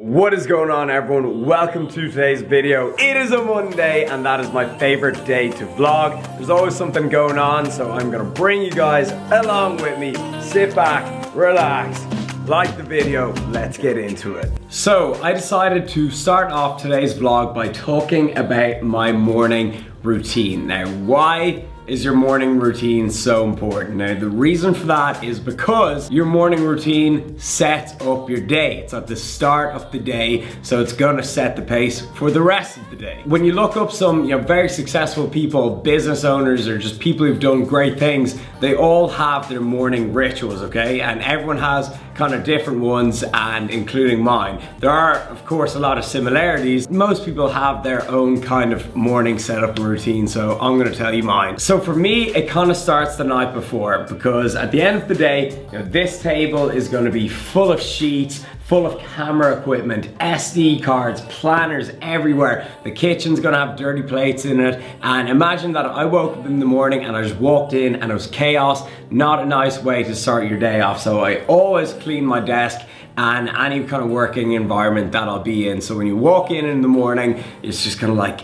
What is going on, everyone? Welcome to today's video. It is a Monday and that is my favorite day to vlog. There's always something going on, so I'm gonna bring you guys along with me. Sit back, relax, like the video, let's get into it. So I decided to start off today's vlog by talking about my morning routine. Now, why is your morning routine so important? Now, the reason for that is because your morning routine sets up your day. It's at the start of the day, so it's gonna set the pace for the rest of the day. When you look up some very successful people, business owners, or just people who've done great things, they all have their morning rituals, okay? And everyone has kind of different ones, and including mine. There are, of course, a lot of similarities. Most people have their own kind of morning setup and routine, so I'm gonna tell you mine. So for me, it kind of starts the night before, because at the end of the day, this table is gonna be full of sheets, full of camera equipment, SD cards, planners everywhere. The kitchen's gonna have dirty plates in it, and imagine that I woke up in the morning and I just walked in and it was chaos. Not a nice way to start your day off, so I always clean my desk and any kind of working environment that I'll be in. So when you walk in the morning, it's just kind of like,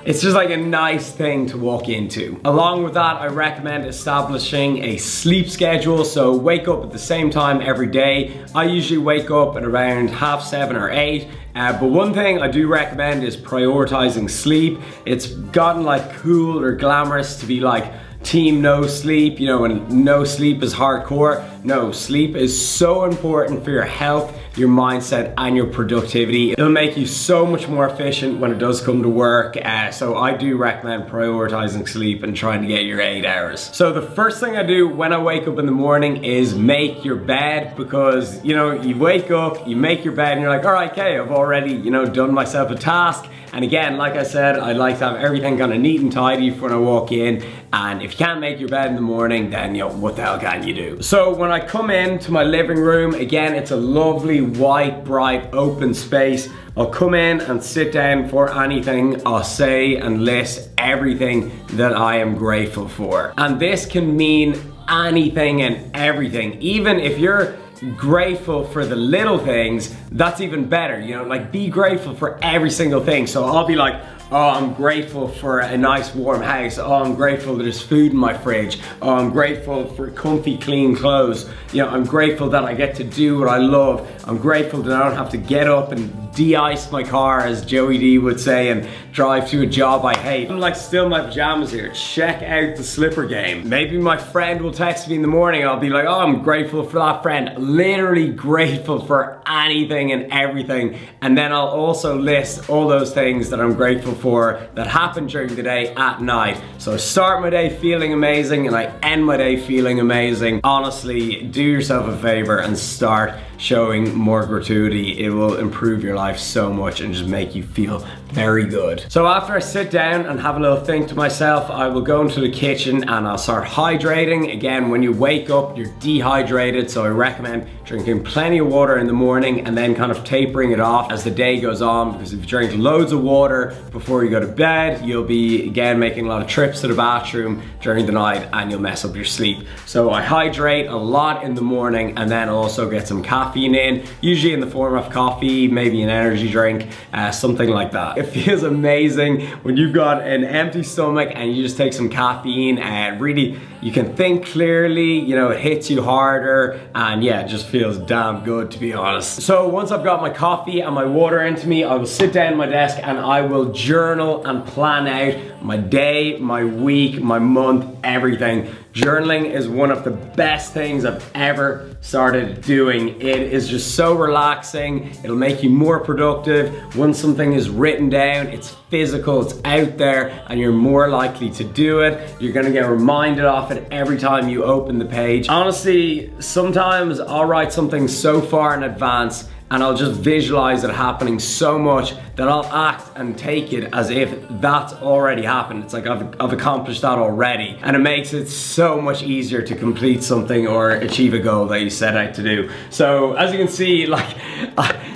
it's just like a nice thing to walk into. Along with that, I recommend establishing a sleep schedule. So wake up at the same time every day. I usually wake up at around 6:30 or 8. But one thing I do recommend is prioritizing sleep. It's gotten like cool or glamorous to be like team no sleep, and no sleep is hardcore. No, sleep is so important for your health, your mindset, and your productivity. It'll make you so much more efficient when it does come to work. So I do recommend prioritizing sleep and trying to get your 8 hours. So the first thing I do when I wake up in the morning is make your bed, because you wake up, you make your bed, and you're like, all right, okay, I've already done myself a task. And again, like I said, I like to have everything kind of neat and tidy when I walk in. And if you can't make your bed in the morning, then what the hell can you do? So when I come into my living room, again, it's a lovely, white, bright, open space. I'll come in and sit down for anything. I'll say and list everything that I am grateful for. And this can mean anything and everything. Even if you're grateful for the little things, that's even better. Like, be grateful for every single thing. So I'll be like, oh, I'm grateful for a nice warm house. Oh, I'm grateful that there's food in my fridge. Oh, I'm grateful for comfy, clean clothes. I'm grateful that I get to do what I love. I'm grateful that I don't have to get up and de-ice my car, as Joey D would say, and drive to a job I hate. I'm like still in my pajamas here. Check out the slipper game. Maybe my friend will text me in the morning. I'll be like, oh, I'm grateful for that friend. Literally grateful for anything and everything. And then I'll also list all those things that I'm grateful for that happen during the day at night. So I start my day feeling amazing and I end my day feeling amazing. Honestly, do yourself a favor and start showing more gratuity. It will improve your life so much and just make you feel very good. So after I sit down and have a little think to myself, I will go into the kitchen and I'll start hydrating. Again, when you wake up, you're dehydrated, so I recommend drinking plenty of water in the morning and then kind of tapering it off as the day goes on, because if you drink loads of water before you go to bed, you'll be, again, making a lot of trips to the bathroom during the night and you'll mess up your sleep. So I hydrate a lot in the morning and then also get some caffeine in, usually in the form of coffee, maybe an energy drink, something like that. It feels amazing when you've got an empty stomach and you just take some caffeine, and really you can think clearly, it hits you harder, and yeah, it just feels damn good, to be honest. So once I've got my coffee and my water into me, I will sit down at my desk and I will journal and plan out my day, my week, my month, everything. Journaling is one of the best things I've ever started doing. It is just so relaxing. It'll make you more productive. Once something is written down, it's physical, it's out there, and you're more likely to do it. You're gonna get reminded of it every time you open the page. Honestly, sometimes I'll write something so far in advance and I'll just visualize it happening so much that I'll act and take it as if that's already happened. It's like I've accomplished that already, and it makes it so much easier to complete something or achieve a goal that you set out to do. So as you can see, like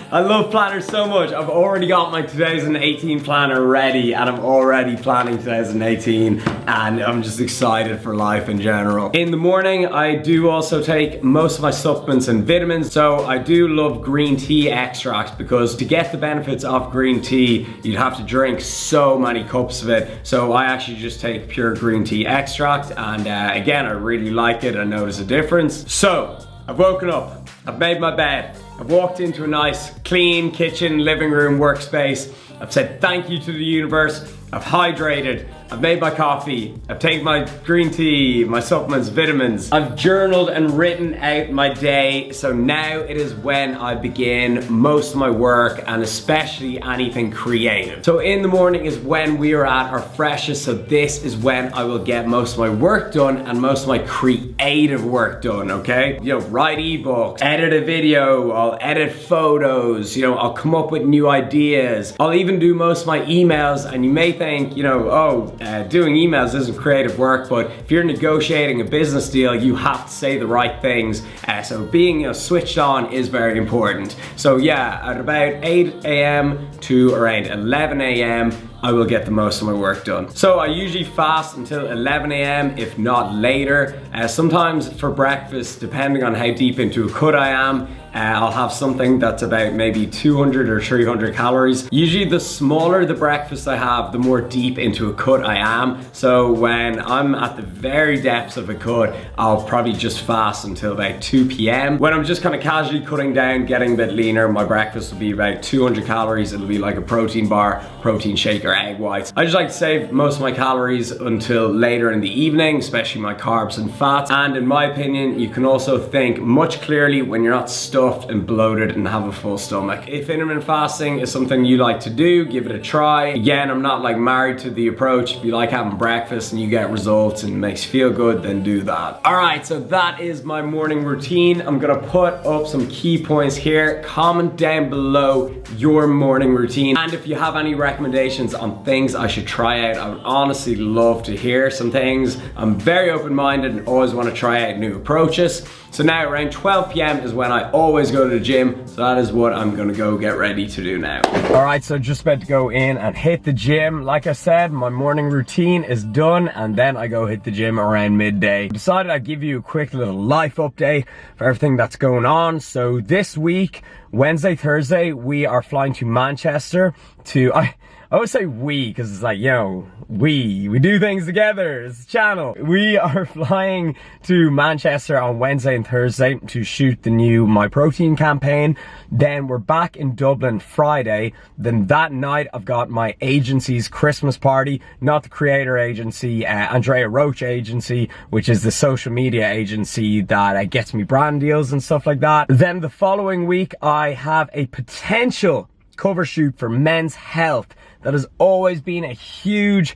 I love planners so much. I've already got my 2018 planner ready and I'm already planning 2018 and I'm just excited for life in general. In the morning, I do also take most of my supplements and vitamins. So I do love green tea extracts because to get the benefits of green tea, you'd have to drink so many cups of it. So I actually just take pure green tea extract and again, I really like it. I notice a difference. So I've woken up, I've made my bed, I've walked into a nice clean kitchen, living room, workspace. I've said thank you to the universe. I've hydrated, I've made my coffee, I've taken my green tea, my supplements, vitamins. I've journaled and written out my day. So now it is when I begin most of my work and especially anything creative. So in the morning is when we are at our freshest. So this is when I will get most of my work done and most of my creative work done, okay? You know, write ebooks, edit a video, I'll edit photos, you know, I'll come up with new ideas. I'll even do most of my emails, and you may think, you know, doing emails isn't creative work, but if you're negotiating a business deal, you have to say the right things. So being, you know, switched on is very important. So yeah, at about 8 a.m. to around 11 a.m. I will get the most of my work done. So I usually fast until 11 a.m. if not later. Sometimes for breakfast, depending on how deep into a cut I am, I'll have something that's about maybe 200 or 300 calories. Usually the smaller the breakfast I have, the more deep into a cut I am. So when I'm at the very depths of a cut, I'll probably just fast until about 2 p.m. When I'm just kind of casually cutting down, getting a bit leaner, my breakfast will be about 200 calories. It'll be like a protein bar, protein shake, or egg whites. I just like to save most of my calories until later in the evening, especially my carbs and fats. And in my opinion, you can also think much clearly when you're not stuffed and bloated and have a full stomach. If intermittent fasting is something you like to do, give it a try. Again, I'm not like married to the approach. If you like having breakfast and you get results and it makes you feel good, then do that. All right, so that is my morning routine. I'm gonna put up some key points here. Comment down below your morning routine. And if you have any recommendations on things I should try out, I would honestly love to hear some things. I'm very open-minded and always want to try out new approaches. So now around 12 p.m. is when I always go to the gym. So that is what I'm gonna go get ready to do now. All right, so just about to go in and hit the gym. Like I said, my morning routine is done and then I go hit the gym around midday. Decided I'd give you a quick little life update for everything that's going on. So this week, Wednesday, Thursday, we are flying to Manchester to, I always say we, because it's like, you know, we do things together, it's a channel. We are flying to Manchester on Wednesday and Thursday to shoot the new My Protein campaign. Then we're back in Dublin Friday. Then that night I've got my agency's Christmas party, not the creator agency, Andrea Roach agency, which is the social media agency that gets me brand deals and stuff like that. Then the following week I have a potential cover shoot for Men's Health. That has always been a huge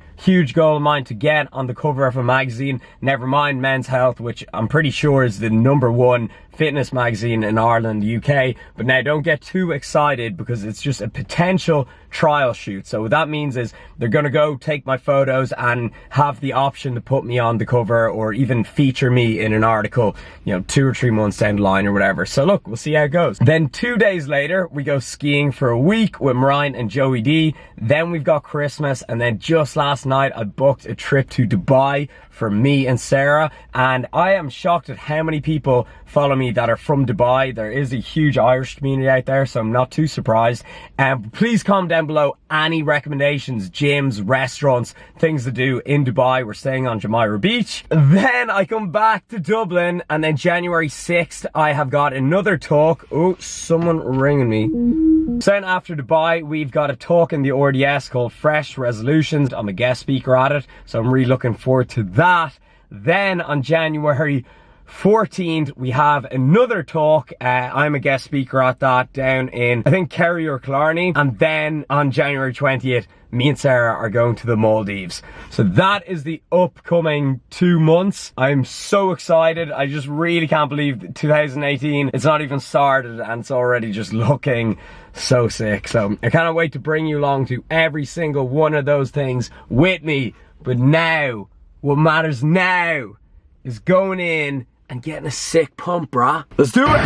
goal of mine to get on the cover of a magazine. Never mind Men's Health, which I'm pretty sure is the #1 fitness magazine in Ireland, UK. But now don't get too excited because it's just a potential trial shoot. So what that means is they're gonna go take my photos and have the option to put me on the cover or even feature me in an article, you know, 2 or 3 months down the line or whatever. So look, we'll see how it goes. Then 2 days later, we go skiing for a week with Ryan and Joey D. Then we've got Christmas, and then just last night I booked a trip to Dubai for me and Sarah, and I am shocked at how many people follow me that are from Dubai. There is a huge Irish community out there, so I'm not too surprised. Please comment down below any recommendations, gyms, restaurants, things to do in Dubai. We're staying on Jumeirah Beach. Then I come back to Dublin, and then January 6th I have got another talk. Oh, someone ringing me. So then after Dubai, we've got a talk in the RDS called Fresh Resolutions. I'm a guest speaker at it, so I'm really looking forward to that. Then on January 14th, we have another talk. I'm a guest speaker at that down in, I think, Kerry or Killarney. And then on January 20th, me and Sarah are going to the Maldives. So that is the upcoming 2 months. I'm so excited. I just really can't believe 2018, it's not even started and it's already just looking so sick. So I cannot wait to bring you along to every single one of those things with me. But now, what matters now is going in and getting a sick pump, brah. Let's do it!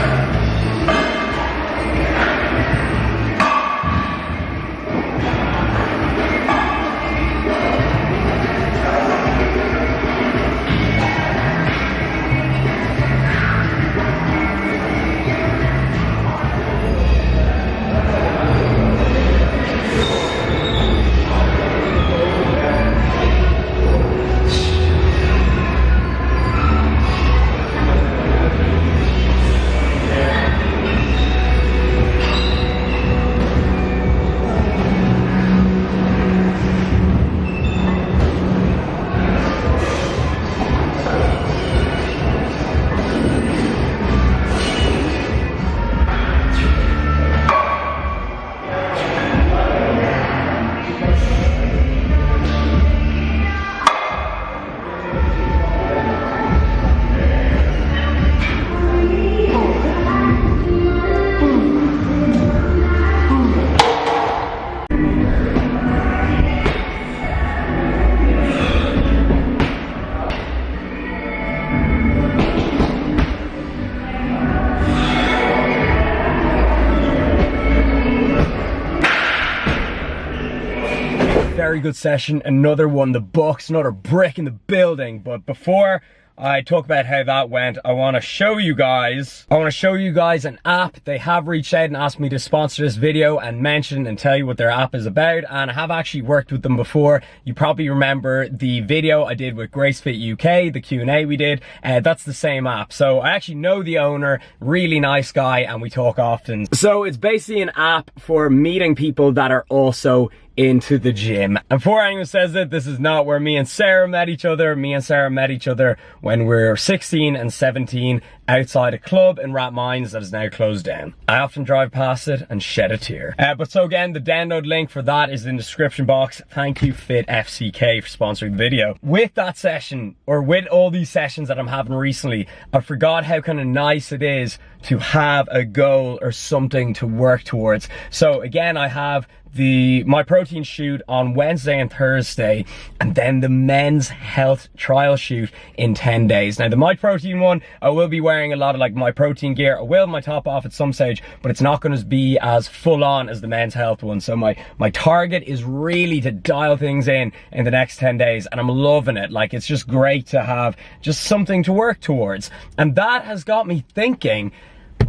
very good session, another one, the books, another brick in the building. But before I talk about how that went, I want to show you guys an app. They have reached out and asked me to sponsor this video and mention and tell you what their app is about, and I have actually worked with them before. You probably remember the video I did with GraceFit UK, the Q&A we did. That's the same app. So I actually know the owner, really nice guy, and we talk often. So it's basically an app for meeting people that are also into the gym. And before anyone says it, this is not where me and Sarah met each other. Me and Sarah met each other when we were 16 and 17 outside a club in Rathmines that is now closed down. I often drive past it and shed a tear. But so again, the download link for that is in the description box. Thank you Fit FCK for sponsoring the video. With that session, or with all these sessions that I'm having recently, I forgot how kind of nice it is to have a goal or something to work towards. So again, I have my protein shoot on Wednesday and Thursday, and then the men's health trial shoot in 10 days. Now the My Protein one, I will be wearing a lot of like My Protein gear. I will have my top off at some stage, but it's not going to be as full on as the men's health one. So my target is really to dial things in the next 10 days, and I'm loving it. Like, it's just great to have just something to work towards. And that has got me thinking,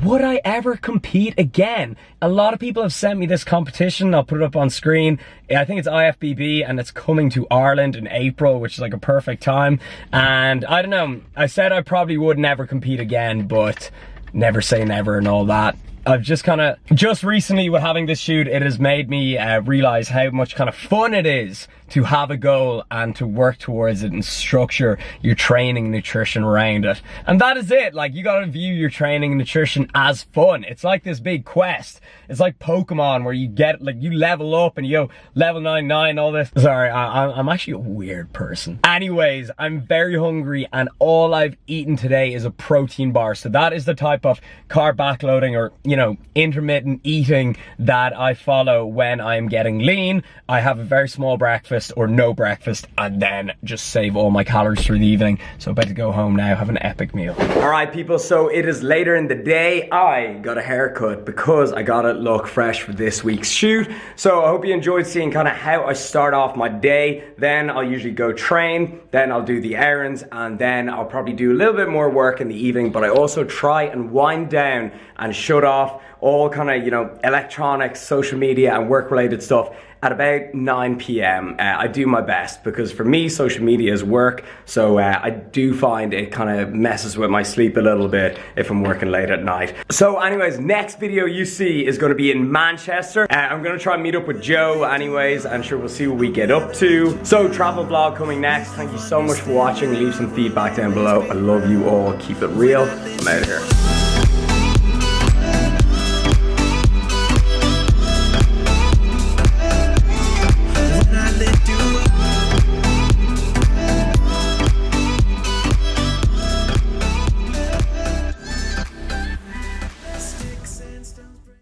would I ever compete again? A lot of people have sent me this competition. I'll put it up on screen. I think it's IFBB, and it's coming to Ireland in April, which is like a perfect time. And I don't know, I said I probably would never compete again, but never say never and all that. I've just recently with having this shoot, it has made me realize how much kind of fun it is to have a goal and to work towards it and structure your training and nutrition around it. And that is it. Like, you gotta view your training and nutrition as fun. It's like this big quest. It's like Pokemon, where you get, like, you level up and you go level 99, all this. Sorry, I'm actually a weird person. Anyways, I'm very hungry, and all I've eaten today is a protein bar. So that is the type of carb backloading, or, you know, intermittent eating that I follow when I'm getting lean. I have a very small breakfast or no breakfast, and then just save all my calories through the evening. So I'm about to go home now, have an epic meal. All right, people, so it is later in the day. I got a haircut because I gotta look fresh for this week's shoot. So I hope you enjoyed seeing kind of how I start off my day. Then I'll usually go train, then I'll do the errands, and then I'll probably do a little bit more work in the evening. But I also try and wind down and shut off all kind of, you know, electronics, social media, and work related stuff at about 9 p.m. I do my best, because for me, social media is work. So I do find it kind of messes with my sleep a little bit if I'm working late at night. So anyways, next video you see is going to be in Manchester. I'm going to try and meet up with Joe anyways, and sure, we'll see what we get up to. So travel vlog coming next. Thank you so much for watching. Leave some feedback down below. I love you all. Keep it real. I'm out of here.